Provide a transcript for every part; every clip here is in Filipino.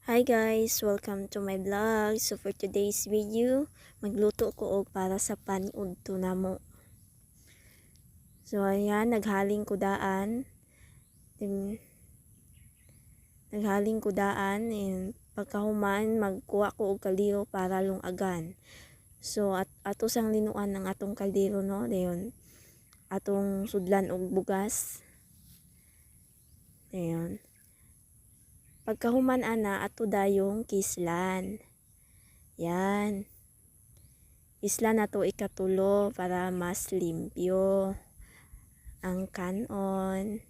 Hi guys! Welcome to my vlog. So for today's video, magluto ko og para sa paniud to namo. So ayan, naghaling kudaan. Naghaling kudaan and pagkahuman magkuha ko og kaldero para lungagan. So ato sang linuan ng atong kaldero no, dayon atong sudlan og bugas. Dayon. Pagkahuman ana ato dayong kislan. Yan. Isla na to ikatulo para mas limpyo ang kanon.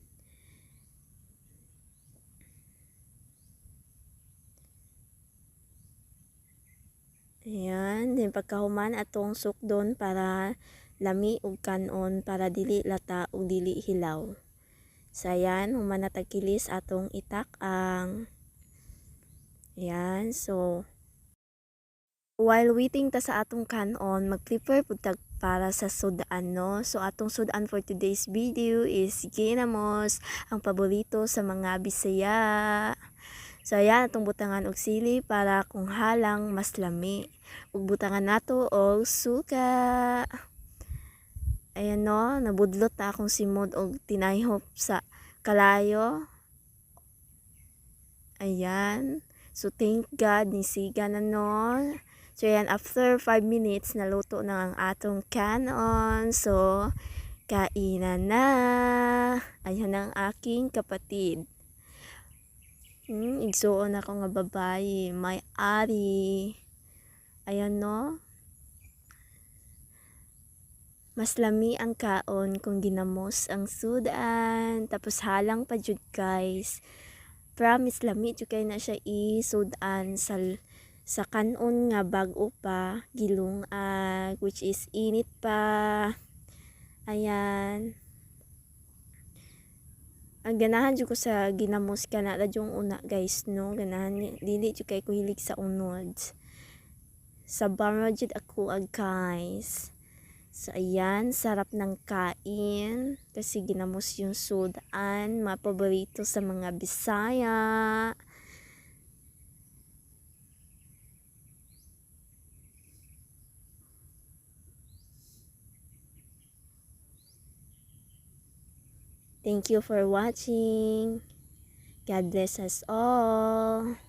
Ayan. Then pagkahuman atong sukdon para lami ug kanon para dili lata ug dili hilaw. So ayan, human na tagkilis atong itak ang ayan. So while waiting ta sa atong kanon, mag-prepare pud tag para sa sudan no. So atong sudan for today's video is ginamos, ang paborito sa mga Bisaya. So ayan, atong butangan og sili para kung halang mas lami. Ug butangan nato og suka. Ayan no, nabudlot na akong simod og tinayhop sa kalayo. Ayan. So thank God nisiga na no. So ayan, after 5 minutes naluto na ang atong kanon. So kainan na. Ayan ang aking kapatid. Igsuon ako nga babae, may ari. Ayan no. Mas lami ang kaon kung ginamos ang sudan. Tapos halang pa jud guys. Promise lami jud kay na siya i-sudan sa kanon nga bag-o pa gilungag, which is init pa. Ayan. Ang ganahan jud ko sa ginamos kana ra yung una guys no. Ganahan dili jud kay ko hilig sa unod. Sa bar jud ako guys. So ayan, sarap ng kain kasi ginamos yung sudan, mga paborito sa mga Bisaya. Thank you for watching. God bless us all.